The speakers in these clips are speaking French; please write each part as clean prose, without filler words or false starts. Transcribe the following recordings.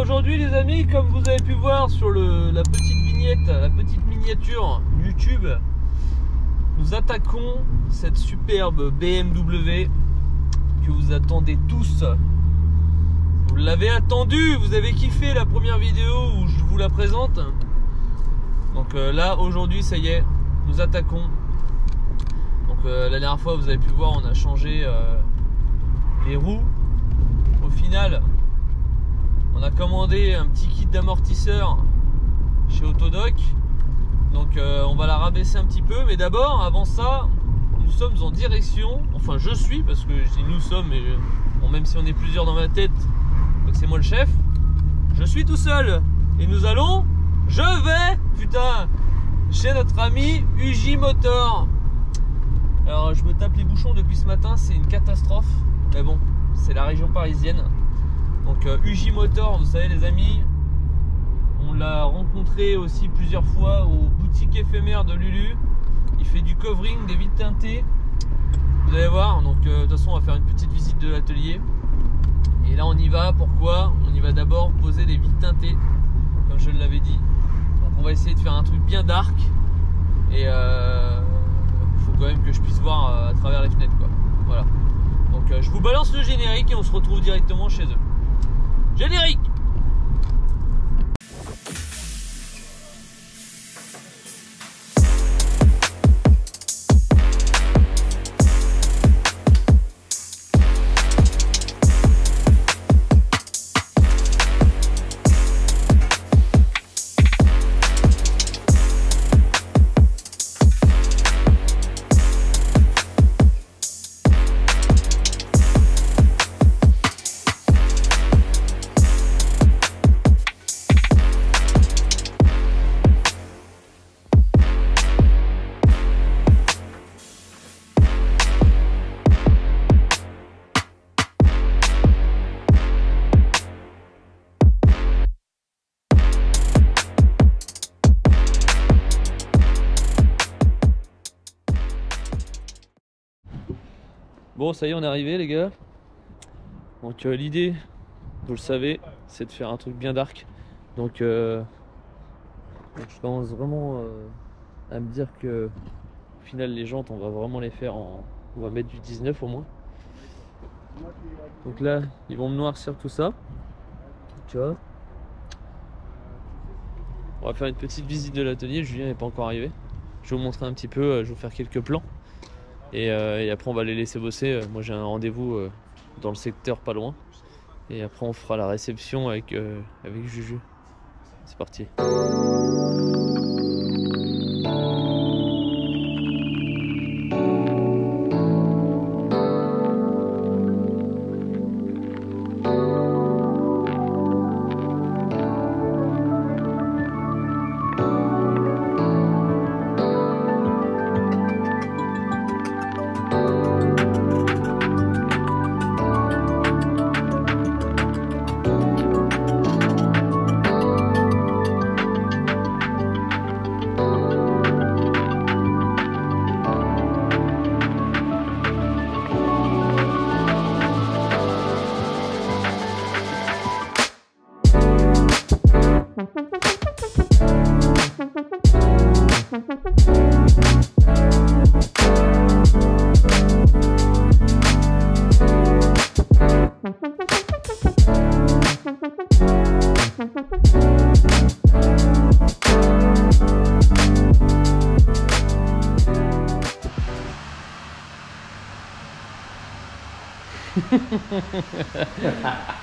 aujourd'hui les amis, comme vous avez pu voir sur la petite vignette, la petite miniature YouTube, nous attaquons cette superbe BMW que vous attendez tous. Vous l'avez attendu, vous avez kiffé la première vidéo où je vous la présente. Donc là aujourd'hui ça y est, nous attaquons. Donc la dernière fois vous avez pu voir, on a changé les roues. Au final on a commandé un petit kit d'amortisseur chez Autodoc. Donc on va la rabaisser un petit peu, mais d'abord avant ça nous sommes en direction, enfin je suis, parce que je dis nous sommes, mais bon, même si on est plusieurs dans ma tête, donc c'est moi le chef, je suis tout seul et nous allons, putain, chez notre ami UJ Motor. Alors je me tape les bouchons depuis ce matin, c'est une catastrophe, mais bon, c'est la région parisienne. Donc UJ Motor, vous savez les amis, on l'a rencontré aussi plusieurs fois aux boutiques éphémères de Lulu. Il fait du covering, des vitres teintées, vous allez voir. Donc de toute façon on va faire une petite visite de l'atelier. Et là on y va, pourquoi? On y va d'abord poser des vitres teintées, comme je l'avais dit. Donc on va essayer de faire un truc bien dark. Et il faut quand même que je puisse voir à travers les fenêtres quoi. Voilà. Donc je vous balance le générique et on se retrouve directement chez eux. Générique! Bon, ça y est, on est arrivé les gars. Donc l'idée, vous le savez, c'est de faire un truc bien dark. Donc je commence vraiment à me dire que au final les jantes on va vraiment les faire en... On va mettre du 19 au moins. Donc là ils vont me noircir tout ça. Tu vois. On va faire une petite visite de l'atelier, Julien n'est pas encore arrivé. Je vais vous montrer un petit peu, je vais vous faire quelques plans. Et après on va les laisser bosser. Moi j'ai un rendez-vous dans le secteur pas loin. Et après on fera la réception avec Juju. C'est parti.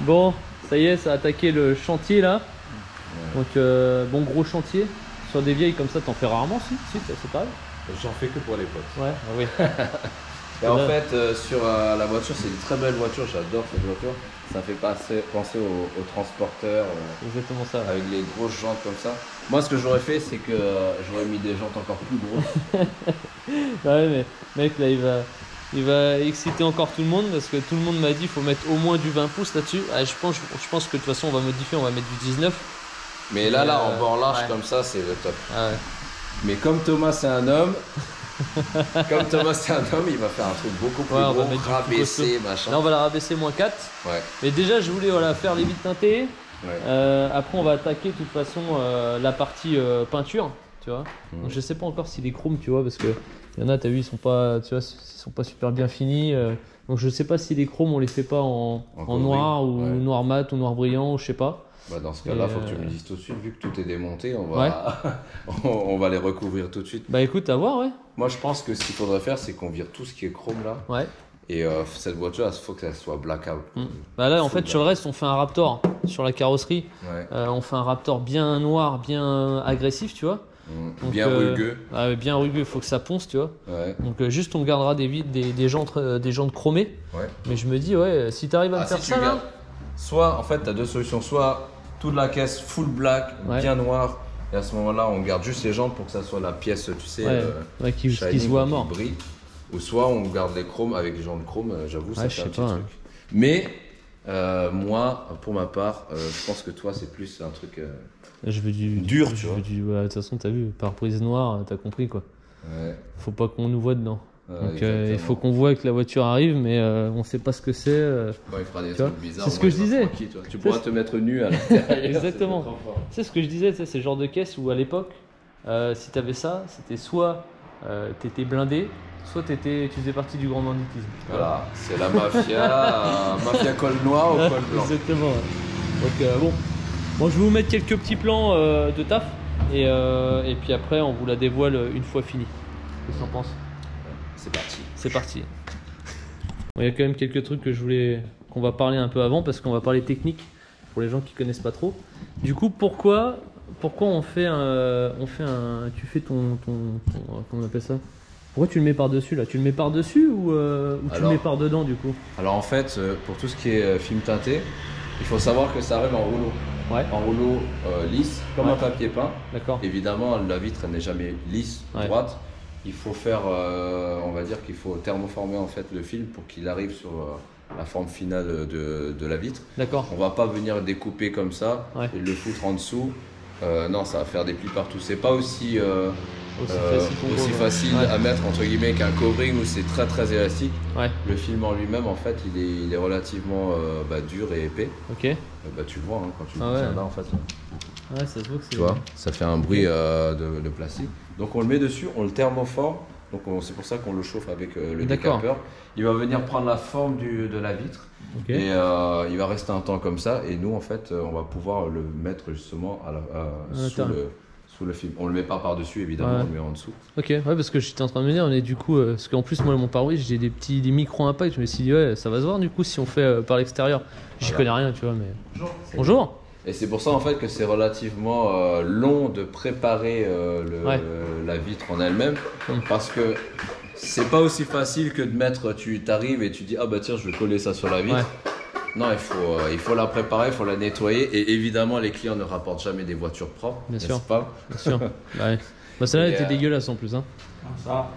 Bon, ça y est, ça a attaqué le chantier là. Donc bon gros chantier. Sur des vieilles comme ça, t'en fais rarement, si c'est pareil. J'en fais que pour les potes. Ouais, oui. Et en fait, sur la voiture, c'est une très belle voiture, j'adore cette voiture. Ça fait penser aux transporteurs. Exactement ça. Avec les grosses jantes comme ça. Moi, ce que j'aurais fait, c'est que j'aurais mis des jantes encore plus grosses. Ouais, mais mec, là, il va exciter encore tout le monde parce que tout le monde m'a dit qu'il faut mettre au moins du 20 pouces là-dessus. Ah, je pense que de toute façon, on va modifier, on va mettre du 19. Mais là, en bord large comme ça, c'est le top. Ah ouais. Mais comme Thomas, c'est un homme. Comme Thomas c'est un homme, il va faire un truc beaucoup plus gros, rabaisser, machin. Là on va la rabaisser -4. Ouais. Mais déjà je voulais faire les vitres teintées. Après, on va attaquer de toute façon la partie peinture, tu vois. Donc, je sais pas encore s'il est chrome, tu vois, parce que il y en a, t'as vu, ils sont pas, tu vois, ils sont pas super bien finis. Donc, je sais pas si les chromes, on les fait pas en noir ou noir mat ou noir brillant, ou je sais pas. Bah dans ce cas-là, faut que tu me dises tout de suite, vu que tout est démonté, on va, on va les recouvrir tout de suite. Bah écoute, à voir, ouais. Moi, je pense que ce qu'il faudrait faire, c'est qu'on vire tout ce qui est chrome là. Ouais. Et cette voiture, il faut qu'elle soit blackout. Bah là, en fait, sur le reste, on fait un Raptor sur la carrosserie. Ouais. On fait un Raptor bien noir, bien agressif, tu vois. Donc, bien rugueux. Bien rugueux, il faut que ça ponce, tu vois. Ouais. Donc juste, on gardera des jantes chromées. Ouais. Mais je me dis, ouais, si tu arrives à me faire si ça, tu là, gardes, soit, en fait, tu as deux solutions. Soit toute la caisse full black, bien noire. Et à ce moment-là, on garde juste les jantes pour que ça soit la pièce, tu sais, qui se voit à mort. Qui brille. Ou soit on garde les chromes avec les jantes chrome, j'avoue, ça fait un petit truc. Mais moi, pour ma part, je pense que toi, c'est plus un truc je veux du dur, tu vois. De toute façon, t'as vu, pare-brise noire, t'as compris quoi. Ouais. Faut pas qu'on nous voit dedans. Donc il faut qu'on voit que la voiture arrive, mais on sait pas ce que c'est. Bon, il fera des trucs bizarres. C'est ce que je disais. Tu pourras te mettre nu à l'intérieur. Exactement. C'est ce que je disais, c'est le genre de caisse où à l'époque, si t'avais ça, c'était soit t'étais blindé, soit tu faisais partie du grand banditisme. Voilà, c'est la mafia, mafia col noir ou col blanc. Exactement. Donc bon, je vais vous mettre quelques petits plans de taf et puis après on vous la dévoile une fois fini. Qu'est-ce que t'en penses? C'est parti. C'est parti. Bon, il y a quand même quelques trucs que qu'on va parler un peu avant parce qu'on va parler technique pour les gens qui connaissent pas trop. Du coup, pourquoi on fait tu fais ton comment on appelle ça? Pourquoi tu le mets par-dessus là? Tu le mets par-dessus ou tu le mets par-dedans du coup? Alors en fait, pour tout ce qui est film teinté, il faut savoir que ça arrive en rouleau. Ouais. En rouleau lisse, comme un papier peint. D'accord. Évidemment, la vitre n'est jamais lisse, droite. Il faut faire, on va dire qu'il faut thermoformer en fait le film pour qu'il arrive sur la forme finale de la vitre. D'accord. On va pas venir découper comme ça et le foutre en dessous. Non, ça va faire des plis partout. C'est pas aussi facile à mettre entre guillemets qu'un covering où c'est très très élastique. Ouais. Le film en lui-même en fait il est relativement dur et épais. Ok. Tu le vois hein, quand tu le tiens là en fait. Ouais, ça se voit que c'est. Tu vois, ça fait un bruit de plastique. Donc on le met dessus, on le thermoforme. Donc c'est pour ça qu'on le chauffe avec le décapeur. Il va venir prendre la forme de la vitre. Et il va rester un temps comme ça. Et nous en fait on va pouvoir le mettre justement sous le film. On le met pas par-dessus évidemment, on le met en dessous. Ok, ouais, parce que j'étais en train de me dire, on est du coup, parce qu'en plus moi mon pare-brise j'ai des micro-impacts, je me suis dit ouais ça va se voir du coup si on fait par l'extérieur. J'y connais rien tu vois mais... Bonjour. Et c'est pour ça en fait que c'est relativement long de préparer la vitre en elle-même parce que c'est pas aussi facile que de mettre, tu t'arrives et tu dis ah bah tiens je vais coller ça sur la vitre. Non, il faut la préparer, il faut la nettoyer et évidemment les clients ne rapportent jamais des voitures propres, n'est-ce pas? Bien sûr. Bah celle-là elle était dégueulasse en plus hein. Ça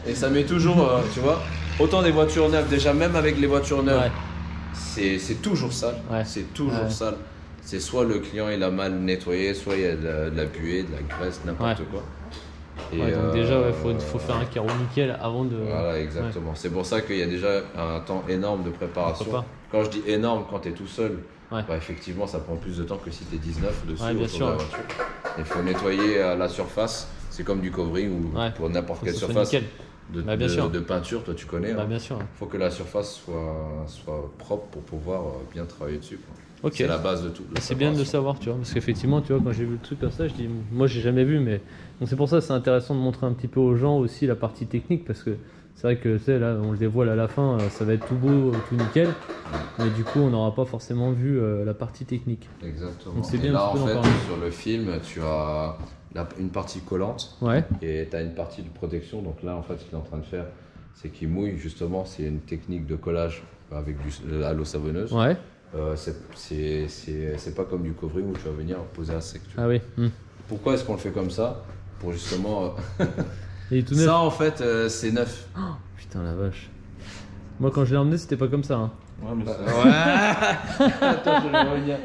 et ça met toujours, tu vois, autant des voitures neuves, déjà même avec les voitures neuves, c'est toujours sale, c'est toujours sale. C'est soit le client il a mal nettoyé, soit il y a de la buée, de la graisse, n'importe quoi. Et donc déjà faut faire un carreau nickel avant de... Voilà exactement, c'est pour ça qu'il y a déjà un temps énorme de préparation. Quand je dis énorme, quand tu es tout seul, effectivement ça prend plus de temps que si tu es 19 dessus autour de la voiture. Il faut nettoyer la surface, c'est comme du covering ou pour n'importe quelle surface de peinture, toi tu connais. Bien sûr. Il faut que la surface soit propre pour pouvoir bien travailler dessus. Okay. C'est la base de tout. C'est bien de le savoir, tu vois, parce qu'effectivement, tu vois, quand j'ai vu le truc comme ça, je dis, moi j'ai jamais vu, mais donc c'est pour ça que c'est intéressant de montrer un petit peu aux gens aussi la partie technique, parce que c'est vrai que là, on le dévoile à la fin, ça va être tout beau, tout nickel, mais du coup, on n'aura pas forcément vu la partie technique. Exactement. Donc c'est et bien là, en fait, sur le film, tu as une partie collante et tu as une partie de protection. Donc là, en fait, ce qu'il est en train de faire, c'est qu'il mouille justement. C'est une technique de collage avec à l'eau savonneuse. C'est pas comme du covering où tu vas venir poser un sec. Pourquoi est-ce qu'on le fait comme ça? Pour justement. Il est tout neuf. Ça en fait c'est neuf. Oh, putain la vache. Moi quand je l'ai emmené c'était pas comme ça. Hein. Ouais mais ça. Attends je vais revenir.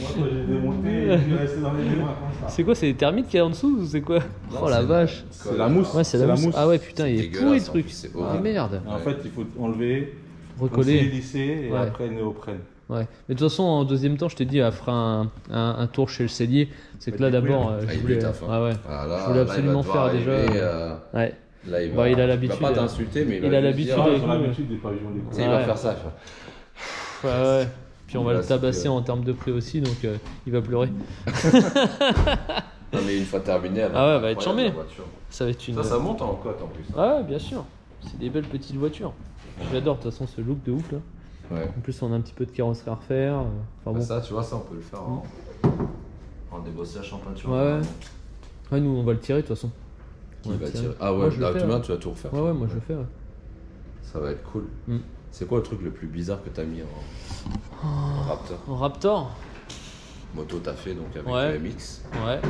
Moi quand j'ai démonté, je suis resté dans les mains comme ça. C'est quoi, c'est les termites qu'il y a en dessous ou c'est quoi? Non, oh la vache. C'est la mousse. Ouais c'est la mousse. Ah ouais putain il est pourri le truc. C'est ah merde. En fait il faut enlever recoller. Lisser et après néoprène. Ouais. Mais de toute façon, en deuxième temps, je t'ai dit, elle fera un tour chez le sellier. C'est que là, d'abord, je voulais, je voulais absolument faire déjà. Ouais. Là, il a l'habitude. Il va pas t'insulter, mais il a l'habitude. Ils ont l'habitude des pavillons des cours. Il va faire ça. Ouais. Puis on va le tabasser en termes de prix aussi, donc il va pleurer. Non, mais une fois terminé, elle va être charmé. Ça va être ça monte en cote en plus. Ouais, bien sûr. C'est des belles petites voitures. J'adore de toute façon ce look de ouf là. Ouais. En plus, on a un petit peu de carrosserie à refaire. Bon. Ça, tu vois, ça, on peut le faire en débossage en peinture. Ouais, nous, on va le tirer de toute façon. Qui va tirer. Ah ouais, là, tu vas tout refaire. Ouais, moi je le fais. Ouais. Ça va être cool. C'est quoi le truc le plus bizarre que t'as mis en Raptor? En Raptor? Moto, t'as fait donc avec le MX. Ouais.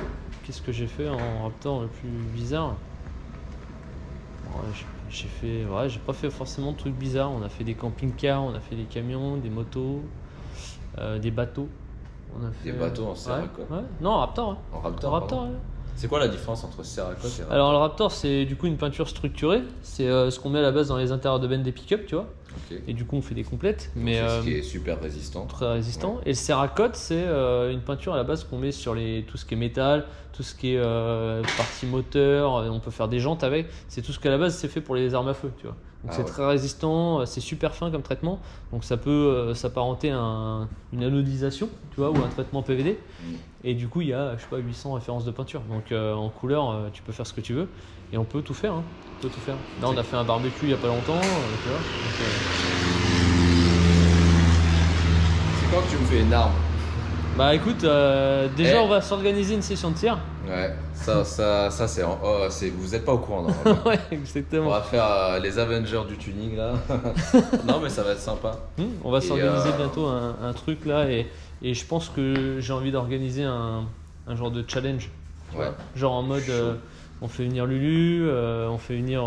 Qu'est-ce que j'ai fait en Raptor le plus bizarre? J'ai pas fait forcément de trucs bizarres. On a fait des camping-cars, on a fait des camions, des motos, des bateaux. On a fait, des bateaux en Cerakote? Ouais. Non, en Raptor. Hein. En Raptor, ouais. C'est quoi la différence entre Cerakote et Raptor? Alors le Raptor, c'est du coup une peinture structurée. C'est ce qu'on met à la base dans les intérieurs de benne des pick-up, tu vois. Okay. Et du coup, on fait des complètes. Donc mais ce qui est super résistant. Très résistant. Ouais. Et le Cerakote, c'est une peinture à la base qu'on met sur tout ce qui est métal, tout ce qui est partie moteur. On peut faire des jantes avec. C'est tout ce qu'à la base, c'est fait pour les armes à feu, tu vois. Donc c'est très résistant, c'est super fin comme traitement. Donc ça peut s'apparenter à une anodisation, tu vois, ou un traitement PVD. Et du coup, il y a, 800 références de peinture. Donc en couleur, tu peux faire ce que tu veux. Et on peut tout faire. Hein. Là, on a fait un barbecue il n'y a pas longtemps, tu vois. C'est quand que tu me fais une arme? Bah écoute, déjà on va s'organiser une session de tir. Ouais, ça c'est vous êtes pas au courant non? Ouais, exactement. On va faire les Avengers du tuning là. Non mais ça va être sympa. On va s'organiser bientôt un truc là et je pense que j'ai envie d'organiser un genre de challenge. Ouais. Genre en mode on fait venir Lulu, on fait venir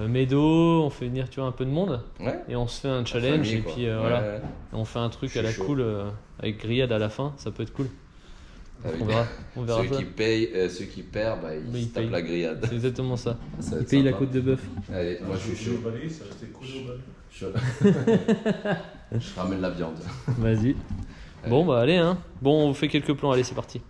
Médo, on fait venir un peu de monde. Ouais. Et on se fait un challenge famille, et puis voilà. Ouais. On fait un truc à la cool avec grillade à la fin, ça peut être cool. On verra ceux qui perdent, ils se tapent la grillade. C'est exactement ça. Ils payent la côte de bœuf. Allez, moi je suis chaud. Je ramène la viande. Vas-y. Bon bah allez hein. Bon, on vous fait quelques plans, allez c'est parti.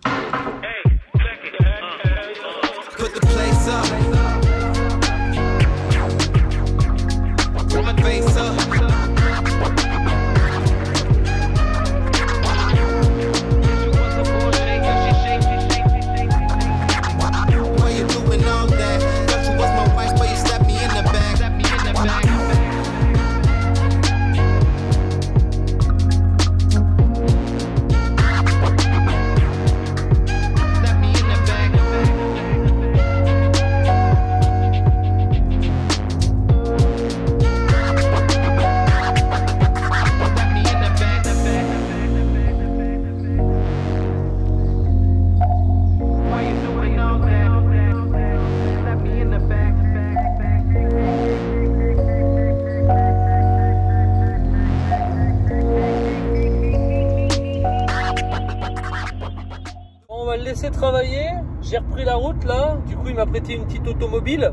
Travailler, j'ai repris la route là, du coup il m'a prêté une petite automobile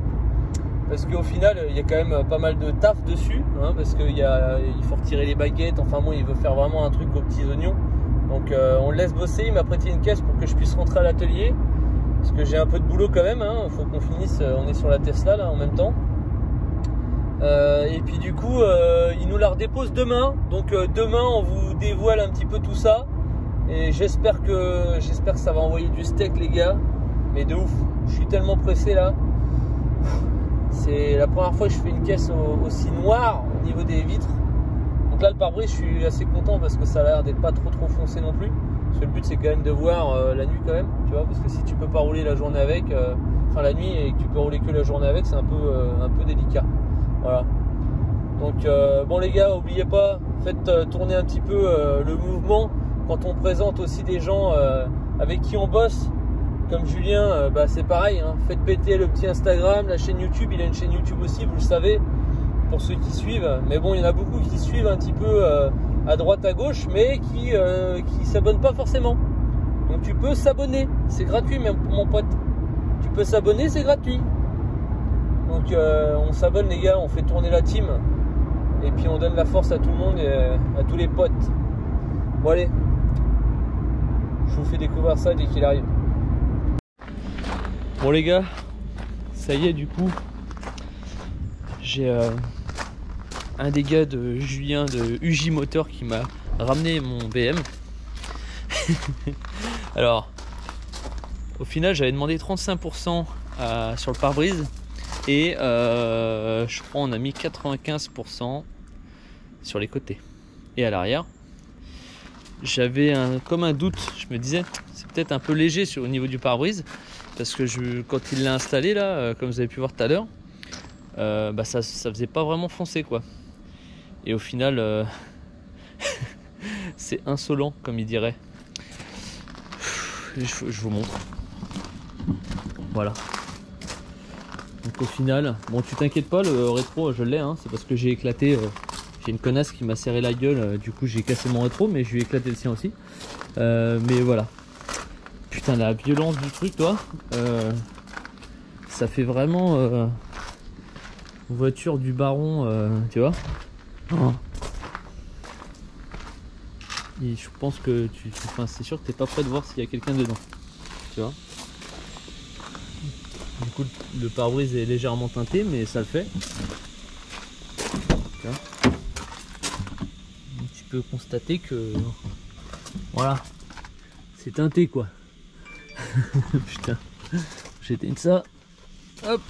parce qu'au final il y a quand même pas mal de taf dessus hein, parce qu'il faut retirer les baguettes, enfin bon il veut faire vraiment un truc aux petits oignons donc on le laisse bosser. Il m'a prêté une caisse pour que je puisse rentrer à l'atelier parce que j'ai un peu de boulot quand même hein, faut qu'on finisse, on est sur la Tesla là en même temps et puis du coup il nous la redépose demain donc demain on vous dévoile un petit peu tout ça. Et j'espère que ça va envoyer du steak les gars. Mais de ouf, je suis tellement pressé là. C'est la première fois que je fais une caisse aussi noire au niveau des vitres. Donc là le pare-brise je suis assez content parce que ça a l'air d'être pas trop foncé non plus. Parce que le but c'est quand même de voir la nuit quand même, tu vois. Parce que si tu peux pas rouler la journée avec, enfin la nuit et que tu peux rouler que la journée avec, c'est un peu délicat. Voilà. Donc bon les gars, n'oubliez pas, faites tourner un petit peu le mouvement. Quand on présente aussi des gens avec qui on bosse, comme Julien, c'est pareil, hein. Faites péter le petit Instagram, la chaîne YouTube, il a une chaîne YouTube aussi, vous le savez, pour ceux qui suivent. Mais bon, il y en a beaucoup qui suivent un petit peu à droite, à gauche, mais qui s'abonnent pas forcément. Donc tu peux s'abonner, c'est gratuit même pour mon pote. Tu peux s'abonner, c'est gratuit. Donc on s'abonne les gars, on fait tourner la team. et puis on donne la force à tout le monde et à tous les potes. Bon allez, je vous fais découvrir ça dès qu'il arrive. Bon les gars, ça y est, du coup j'ai un des gars de Julien de UJ Motor qui m'a ramené mon BM. Alors au final j'avais demandé 35% sur le pare-brise et je crois on a mis 95% sur les côtés et à l'arrière. J'avais comme un doute, je me disais c'est peut-être un peu léger au niveau du pare-brise parce que quand il l'a installé là, comme vous avez pu voir tout à l'heure, ça faisait pas vraiment foncer quoi. Et au final c'est insolent comme il dirait. Je vous montre. Voilà. Donc au final, bon tu t'inquiètes pas, le rétro je l'ai, hein, c'est parce que j'ai éclaté, j'ai une connasse qui m'a serré la gueule, du coup j'ai cassé mon rétro, mais je lui ai éclaté le sien aussi. Mais voilà. Putain la violence du truc toi, ça fait vraiment voiture du baron, tu vois. Oh. Et je pense que c'est sûr que t'es pas prêt de voir s'il y a quelqu'un dedans, tu vois. Du coup le pare-brise est légèrement teinté mais ça le fait. Tu vois. Donc, tu peux constater que voilà, c'est teinté quoi. Putain, j'éteigne ça. Hop.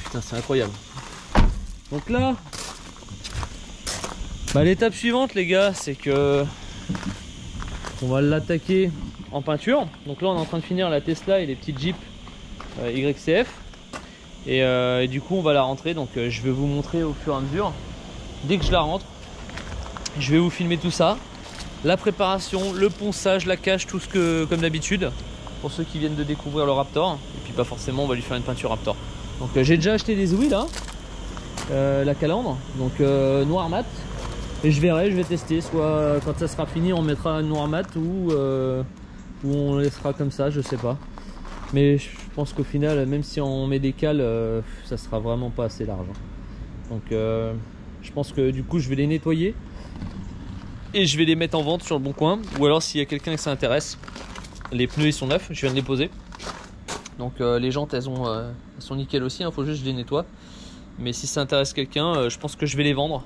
Putain c'est incroyable. Donc là l'étape suivante les gars, c'est que on va l'attaquer en peinture. Donc là on est en train de finir la Tesla et les petites Jeep YCF et du coup on va la rentrer. Donc je vais vous montrer au fur et à mesure. Dès que je la rentre, je vais vous filmer tout ça, la préparation, le ponçage, la cage, tout ce que comme d'habitude pour ceux qui viennent de découvrir le Raptor. Et puis pas forcément on va lui faire une peinture Raptor. Donc j'ai déjà acheté des ouïes là, la calandre, donc noir mat. Et je vais tester, soit quand ça sera fini on mettra un noir mat ou on laissera comme ça, je sais pas. Mais je pense qu'au final, même si on met des cales, ça sera vraiment pas assez large. Donc je pense que du coup je vais les nettoyer et je vais les mettre en vente sur le bon coin. Ou alors s'il y a quelqu'un qui s'intéresse, les pneus ils sont neufs, je viens de les poser. Donc les jantes elles sont nickel aussi, faut juste que je les nettoie. Mais si ça intéresse quelqu'un, je pense que je vais les vendre.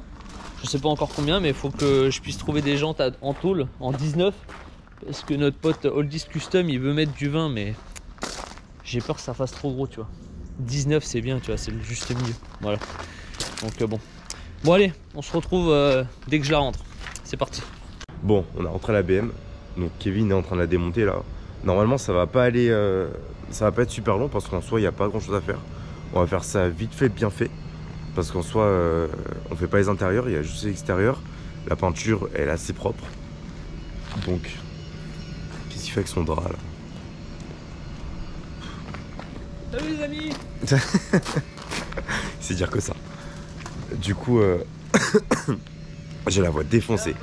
Je sais pas encore combien, mais il faut que je puisse trouver des jantes en tôle en 19 parce que notre pote Oldies Custom il veut mettre du 20, mais j'ai peur que ça fasse trop gros, tu vois. 19 c'est bien, tu vois, c'est le juste milieu. Voilà. Donc bon allez, on se retrouve dès que je la rentre. C'est parti. Bon, on a rentré la BM, donc Kevin est en train de la démonter là. Normalement ça va pas aller, ça va pas être super long parce qu'en soi il n'y a pas grand chose à faire. On va faire ça vite fait, bien fait. Parce qu'en soi, on fait pas les intérieurs, il y a juste l'extérieur. La peinture, elle est assez propre. Donc, qu'est-ce qu'il fait avec son drap là? Salut les amis. C'est dire que ça. Du coup, j'ai la voix défoncée.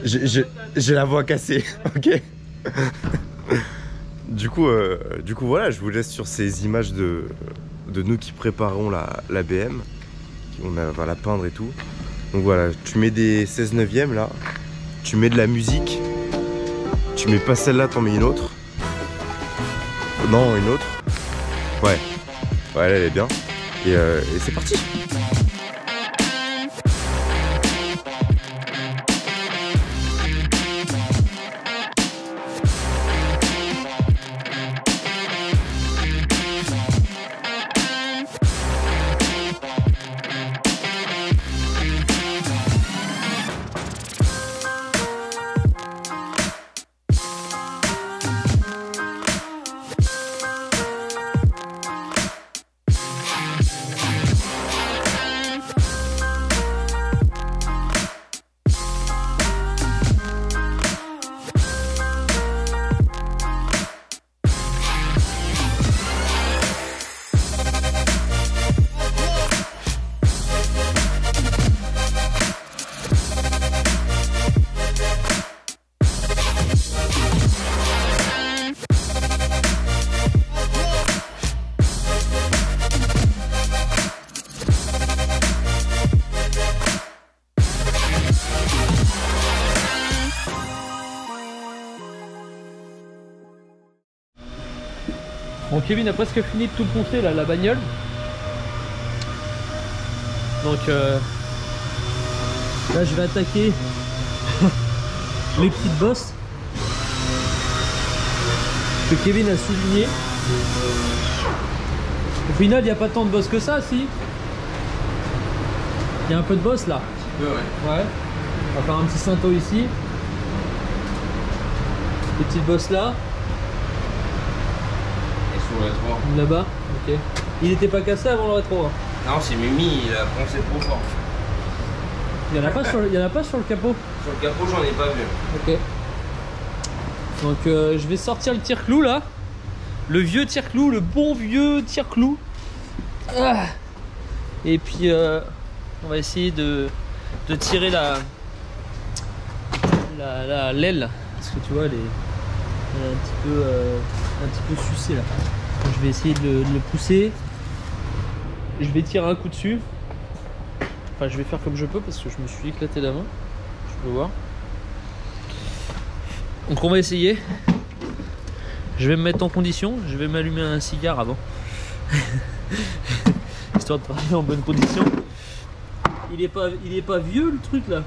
J'ai la voix cassée, ok. Du coup, voilà, je vous laisse sur ces images de nous qui préparons la BM. On va la peindre et tout. Donc voilà, tu mets des 16/9 là. Tu mets de la musique. Tu mets pas celle-là, t'en mets une autre. Non, une autre. Ouais. Ouais, elle est bien. Et c'est parti. Bon, Kevin a presque fini de tout poncer là, la bagnole. Donc là je vais attaquer les petites bosses que Kevin a souligné. Au final il n'y a pas tant de bosses que ça, si. Il y a un peu de bosses là. Ouais. Ouais. On va faire un petit cinto ici. Les petites bosses là. Et sur le rétro. Là-bas. Ok. Il n'était pas cassé avant le rétro. Hein. Non, c'est Mimi, il a poncé trop fort. Il n'y en a pas sur le capot. Sur le capot, j'en ai pas vu. Ok. Donc je vais sortir le tire-clou là. Le vieux tire-clou, le bon vieux tire-clou. Ah. Et puis on va essayer de tirer l'aile. Parce que tu vois, elle est un petit peu sucée là. Donc, je vais essayer de le pousser. Je vais tirer un coup dessus. Enfin, je vais faire comme je peux parce que je me suis éclaté la main. Je peux voir. Donc on va essayer. Je vais me mettre en condition. Je vais m'allumer un cigare avant. Histoire de travailler en bonne condition. Il est pas vieux le truc là.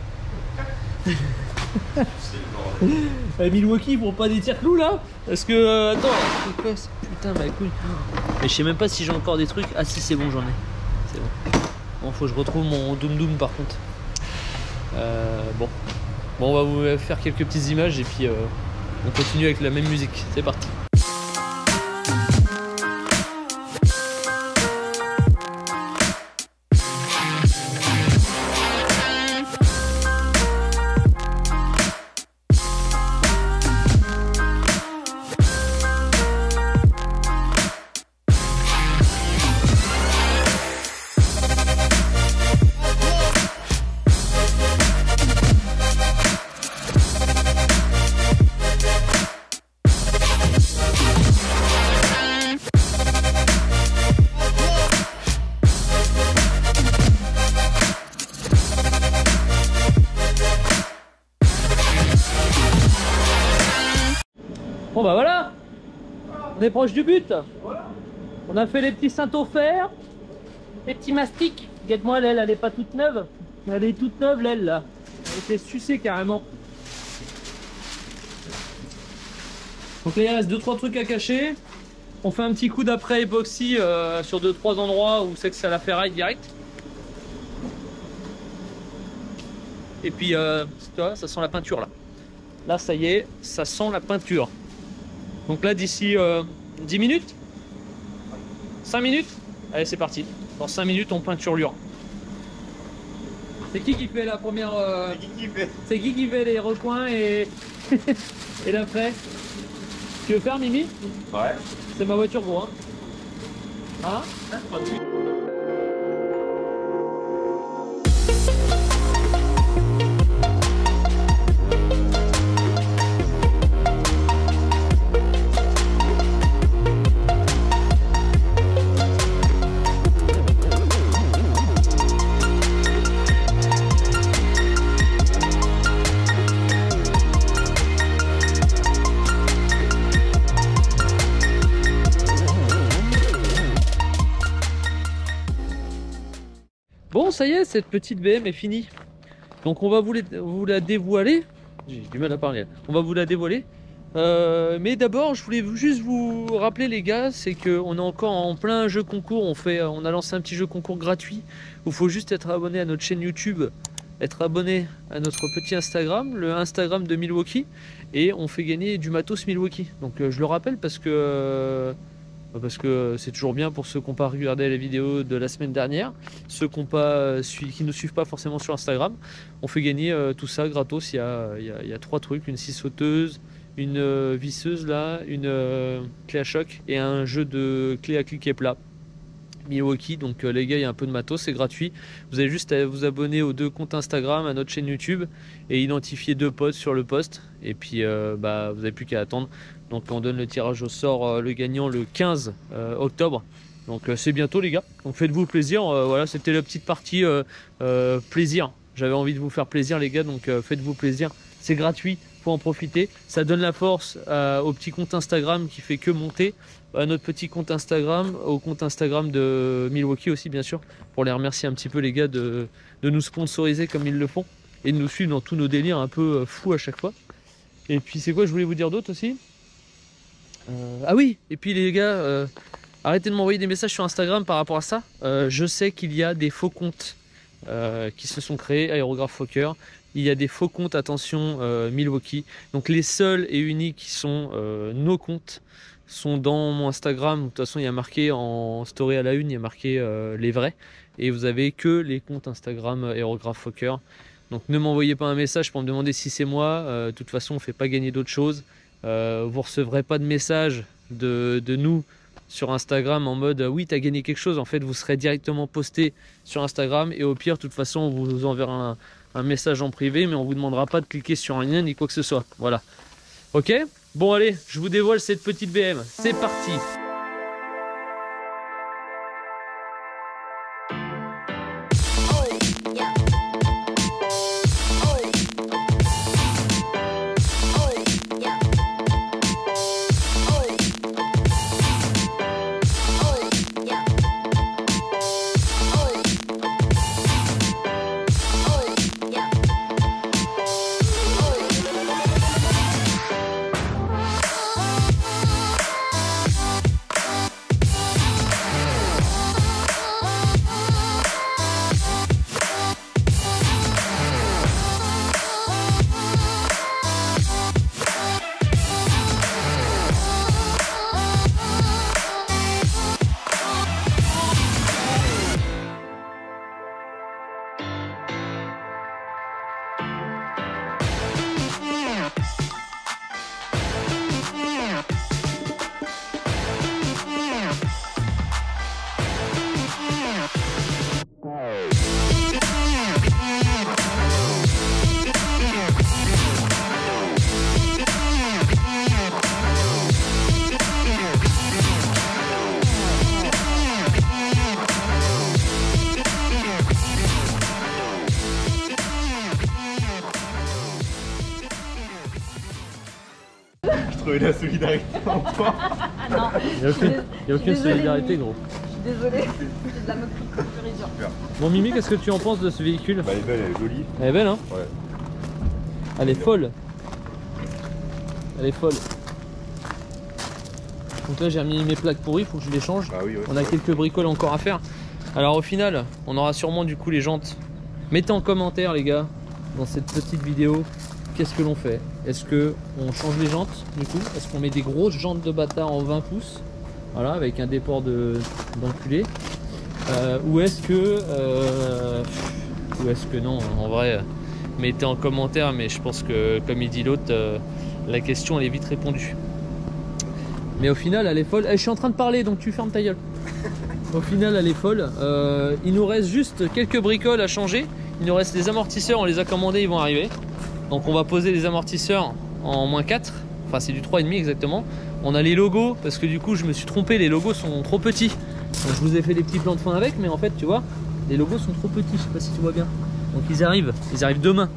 Milwaukee ils font pas des tire-clous là. Parce que attends, c'est quoi ça? Putain ma couille. Mais je sais même pas si j'ai encore des trucs. Ah si, c'est bon, j'en ai. C'est bon. Bon, faut que je retrouve mon Doom Doom par contre. Bon, on va vous faire quelques petites images et puis on continue avec la même musique. C'est parti. Bon bah voilà, on est proche du but. On a fait les petits cintos fer, les petits mastiques. Regarde-moi l'aile, elle est pas toute neuve. Elle est toute neuve l'aile là. Elle était sucée carrément. Donc là il reste 2-3 trucs à cacher. On fait un petit coup d'après époxy sur 2-3 endroits où c'est que c'est à la ferraille direct. Et puis ça sent la peinture là. Là ça y est, ça sent la peinture. Donc là d'ici 10 minutes 5 minutes. Allez c'est parti. Dans 5 minutes on peinturlure. C'est qui fait la première C'est qui fait les recoins et et l'après? Tu veux faire Mimi? Ouais. C'est ma voiture gros hein. Hein? Bon ça y est, cette petite BM est finie. Donc on va vous la dévoiler. J'ai du mal à parler. On va vous la dévoiler. Mais d'abord je voulais juste vous rappeler les gars, c'est qu'on est encore en plein jeu concours. On a lancé un petit jeu concours gratuit. Il faut juste être abonné à notre chaîne YouTube, être abonné à notre petit Instagram, le Instagram de Milwaukee. Et on fait gagner du matos Milwaukee. Donc je le rappelle parce que c'est toujours bien pour ceux qui n'ont pas regardé la vidéo de la semaine dernière, ceux qui ne nous suivent pas forcément sur Instagram. On fait gagner tout ça gratos. Il y a 3 trucs, une scie sauteuse, une visseuse là, une clé à choc et un jeu de clé à cliquet plat Milwaukee. Donc les gars, il y a un peu de matos, c'est gratuit. Vous avez juste à vous abonner aux 2 comptes Instagram, à notre chaîne YouTube et identifier 2 posts sur le post. Et puis vous n'avez plus qu'à attendre. Donc on donne le tirage au sort, le gagnant le 15 octobre. Donc c'est bientôt les gars. Donc faites-vous plaisir. Voilà, c'était la petite partie plaisir. J'avais envie de vous faire plaisir les gars. Donc faites-vous plaisir. C'est gratuit. faut en profiter. Ça donne la force au petit compte Instagram qui fait que monter, à notre petit compte Instagram, au compte Instagram de Milwaukee aussi bien sûr, pour les remercier un petit peu les gars de nous sponsoriser comme ils le font et de nous suivre dans tous nos délires un peu fous à chaque fois. Et puis c'est quoi je voulais vous dire d'autre aussi, ah oui, et puis les gars, arrêtez de m'envoyer des messages sur Instagram par rapport à ça. Je sais qu'il y a des faux comptes qui se sont créés, Aérographe Fokker. Il y a des faux comptes, attention, Milwaukee. Donc les seuls et uniques qui sont nos comptes sont dans mon Instagram. De toute façon, il y a marqué en story à la une, il y a marqué les vrais. Et vous avez que les comptes Instagram Aérographe Fokker. Donc ne m'envoyez pas un message pour me demander si c'est moi. De toute façon, on ne fait pas gagner d'autres choses. Vous ne recevrez pas de message de nous sur Instagram en mode oui t'as gagné quelque chose. En fait vous serez directement posté sur Instagram et au pire de toute façon on vous enverra un message en privé, mais on vous demandera pas de cliquer sur un lien ni quoi que ce soit. Voilà, ok, bon allez, je vous dévoile cette petite BM, c'est parti. La solidarité en toi. Non. Il n'y a aucune solidarité gros. Je suis désolée, c'est de la moquerie pure et dure. Bon Mimi, qu'est-ce que tu en penses de ce véhicule? Bah elle est belle, elle est jolie. Elle est belle hein? Ouais. Elle est folle. Elle est folle. Donc là j'ai remis mes plaques pourries, il faut que je les change. Ah oui, ouais. On a quelques bricoles encore à faire. Alors au final, on aura sûrement du coup les jantes. Mettez en commentaire les gars, dans cette petite vidéo, qu'est-ce que l'on fait? Est-ce que on change les jantes du coup? Est-ce qu'on met des grosses jantes de bâtard en 20 pouces? Voilà, avec un déport d'enculé. Ou est-ce que non, en vrai, mettez en commentaire, mais je pense que comme il dit l'autre, la question elle est vite répondue. Mais au final elle est folle. Je suis en train de parler donc tu fermes ta gueule. Au final elle est folle. Il nous reste juste quelques bricoles à changer. Il nous reste les amortisseurs, on les a commandés, ils vont arriver. Donc on va poser les amortisseurs en -4. Enfin c'est du 3,5 exactement. On a les logos parce que du coup je me suis trompé, les logos sont trop petits. Donc je vous ai fait des petits plans de fin avec, mais en fait tu vois, les logos sont trop petits, je sais pas si tu vois bien. Donc ils arrivent demain.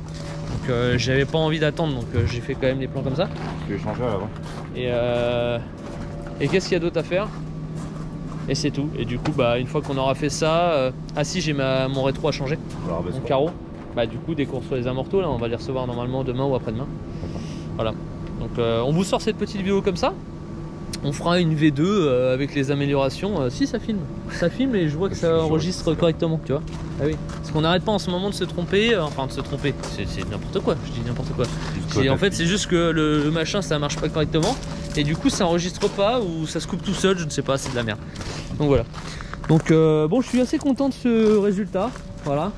Donc j'avais pas envie d'attendre, donc j'ai fait quand même les plans comme ça. Je vais changer à l'avant. Et qu'est-ce qu'il y a d'autre à faire? Et c'est tout. Et du coup bah une fois qu'on aura fait ça, ah si j'ai mon rétro à changer, mon carreau. Bah du coup des cours sur les amortos là, on va les recevoir normalement demain ou après-demain. Voilà. Donc on vous sort cette petite vidéo comme ça. On fera une V2 avec les améliorations. Si ça filme et je vois que ça enregistre correctement, tu vois. Ah oui. Parce qu'on n'arrête pas en ce moment de se tromper, enfin de se tromper. C'est n'importe quoi. Je dis n'importe quoi. En fait c'est juste que le machin ça marche pas correctement et du coup ça enregistre pas ou ça se coupe tout seul, je ne sais pas, c'est de la merde. Donc voilà. Donc bon je suis assez content de ce résultat. Voilà.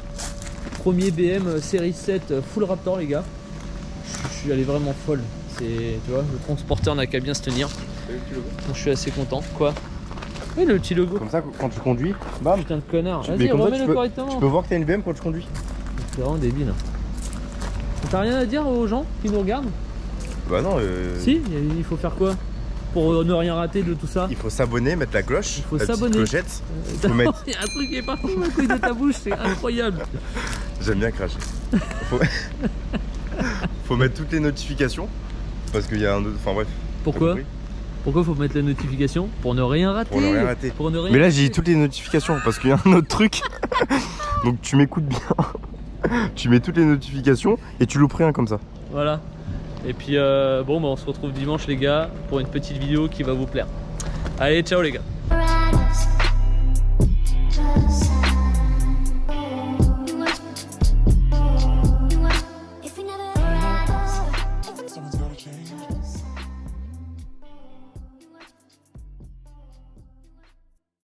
Premier BM série 7 full Raptor les gars. Je suis allé vraiment folle. Tu vois, le transporteur n'a qu'à bien se tenir. Donc je suis assez content. Quoi? Oui, le petit logo. Comme ça, quand tu conduis, bam. Putain de connard. Vas-y, remets-le correctement. Tu peux voir que t'as une BM quand tu conduis. C'est vraiment débile. T'as rien à dire aux gens qui nous regardent? Bah non. Si, il faut faire quoi pour ne rien rater de tout ça? Il faut s'abonner, mettre la cloche. Il faut la s'abonner. Clochette. Faut mettre... Il y a un truc qui est partout à couille de ta bouche, c'est incroyable. J'aime bien cracher. faut mettre toutes les notifications. Parce qu'il y a un autre. Enfin bref. Pourquoi? Pourquoi faut mettre les notifications? Pour ne rien rater. Pour ne rien rater. Pour ne rien Mais là j'ai dit toutes les notifications parce qu'il y a un autre truc. Donc tu m'écoutes bien. Tu mets toutes les notifications et tu loupes rien comme ça. Voilà. Et puis bon bah on se retrouve dimanche les gars pour une petite vidéo qui va vous plaire. Allez ciao les gars.